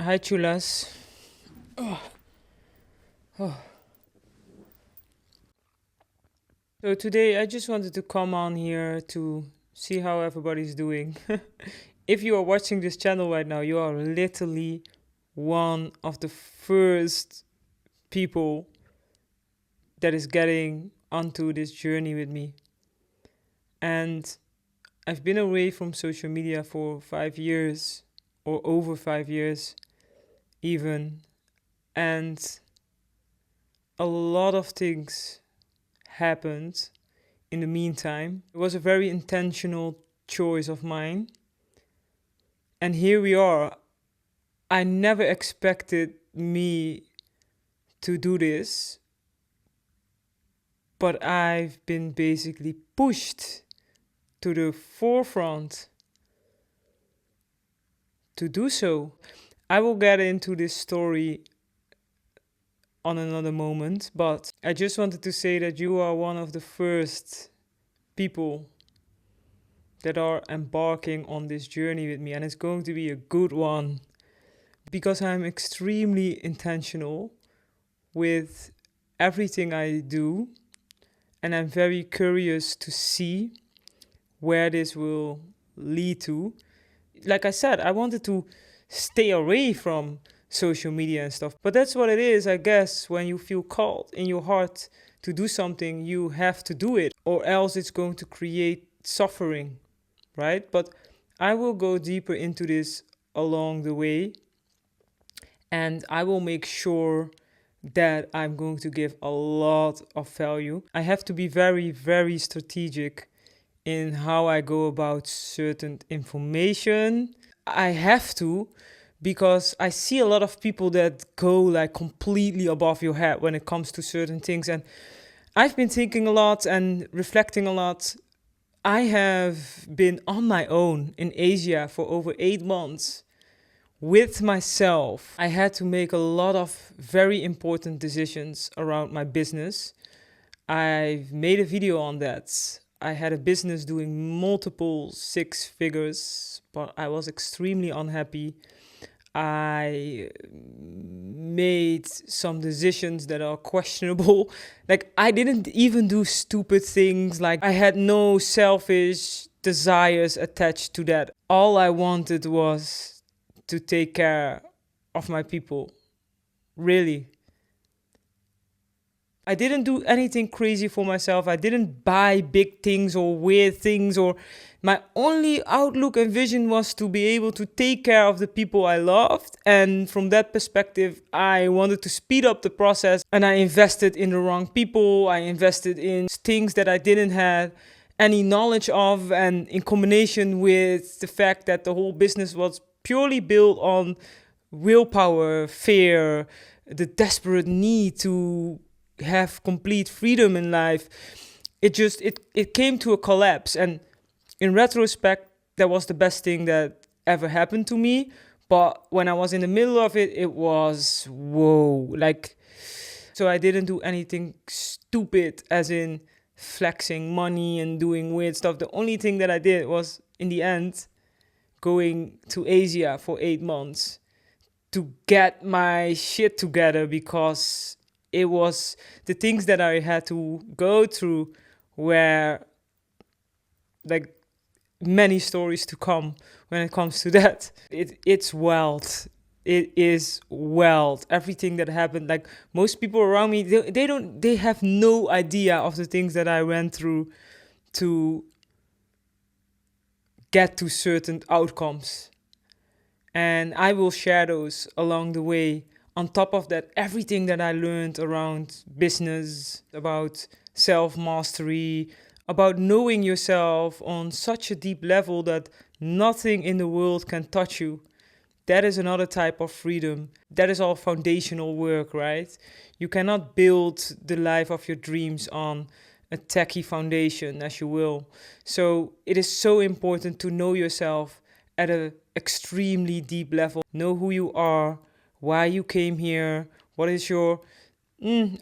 Hi, Chulas. Oh, oh. So today I just wanted to come on here to see how everybody's doing. If you are watching this channel right now, you are literally one of the first people that is getting onto this journey with me. And I've been away from social media for 5 years or over 5 years even. And a lot of things happened in the meantime. It was a very intentional choice of mine. And here we are. I never expected me to do this, but I've been basically pushed to the forefront to do so. I will get into this story on another moment, but I just wanted to say that you are one of the first people that are embarking on this journey with me, and it's going to be a good one because I'm extremely intentional with everything I do, and I'm very curious to see where this will lead to. Like I said, I wanted to stay away from social media and stuff, but that's what it is, I guess. When you feel called in your heart to do something, you have to do it, or else it's going to create suffering, right? But I will go deeper into this along the way, and I will make sure that I'm going to give a lot of value. I have to be very, very strategic in how I go about certain information. I have to, because I see a lot of people that go like completely above your head when it comes to certain things. And I've been thinking a lot and reflecting a lot. I have been on my own in Asia for over 8 months with myself. I had to make a lot of very important decisions around my business. I've made a video on that. I had a business doing multiple 6 figures, but I was extremely unhappy. I made some decisions that are questionable. Like, I didn't even do stupid things. Like, I had no selfish desires attached to that. All I wanted was to take care of my people. Really. I didn't do anything crazy for myself. I didn't buy big things or weird things, or my only outlook and vision was to be able to take care of the people I loved. And from that perspective, I wanted to speed up the process, and I invested in the wrong people. I invested in things that I didn't have any knowledge of, and in combination with the fact that the whole business was purely built on willpower, fear, the desperate need to have complete freedom in life, it came to a collapse. And in retrospect, that was the best thing that ever happened to me. But when I was in the middle of it, it was whoa. Like, so I didn't do anything stupid as in flexing money and doing weird stuff. The only thing that I did was, in the end, going to Asia for 8 months to get my shit together, because it was the things that I had to go through were like many stories to come when it comes to that. It's wild. It is wild. Everything that happened, like most people around me, they have no idea of the things that I went through to get to certain outcomes. And I will share those along the way. On top of that, everything that I learned around business, about self-mastery, about knowing yourself on such a deep level that nothing in the world can touch you. That is another type of freedom. That is all foundational work, right? You cannot build the life of your dreams on a tacky foundation, as you will. So it is so important to know yourself at an extremely deep level. Know who you are, why you came here, what is your,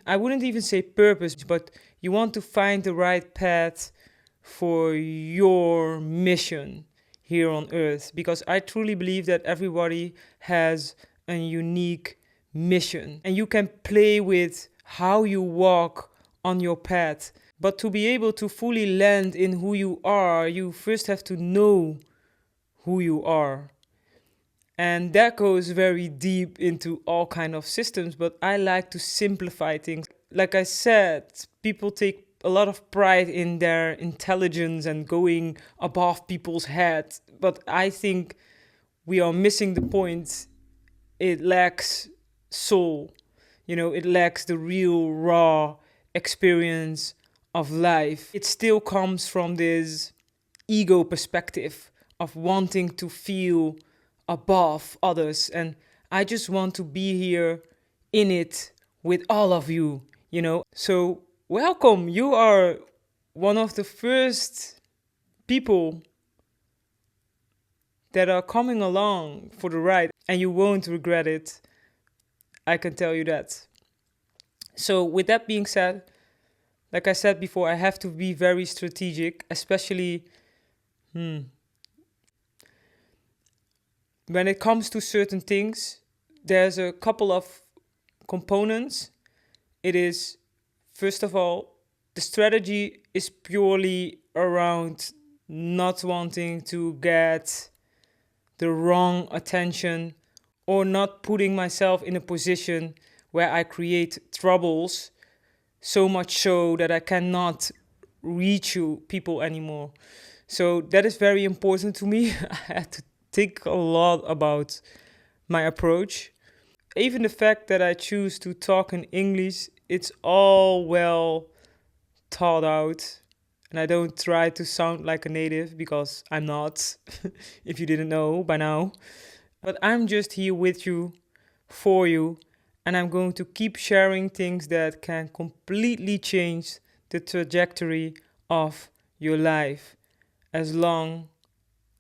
I wouldn't even say purpose, but you want to find the right path for your mission here on earth. Because I truly believe that everybody has a unique mission, and you can play with how you walk on your path. But to be able to fully land in who you are, you first have to know who you are. And that goes very deep into all kind of systems, but I like to simplify things. Like I said, people take a lot of pride in their intelligence and going above people's heads, but I think we are missing the point. It lacks soul. It lacks the real raw experience of life. It still comes from this ego perspective of wanting to feel above others. And I just want to be here in it with all of you. So, welcome. You are one of the first people that are coming along for the ride, and you won't regret it. I can tell you that. So, with that being said, like I said before, I have to be very strategic, especially when it comes to certain things. There's a couple of components. It is, first of all, the strategy is purely around not wanting to get the wrong attention or not putting myself in a position where I create troubles, so much so that I cannot reach you people anymore. So that is very important to me. I had to think a lot about my approach. Even the fact that I choose to talk in English, it's all well thought out. And I don't try to sound like a native because I'm not, if you didn't know by now. But I'm just here with you, for you, and I'm going to keep sharing things that can completely change the trajectory of your life as long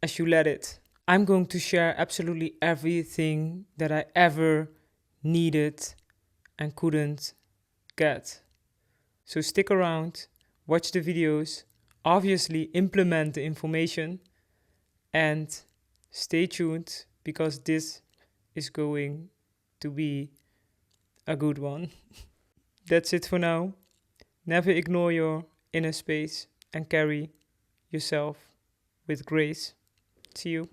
as you let it. I'm going to share absolutely everything that I ever needed and couldn't get. So stick around, watch the videos, obviously implement the information, and stay tuned because this is going to be a good one. That's it for now. Never ignore your inner space and carry yourself with grace. See you.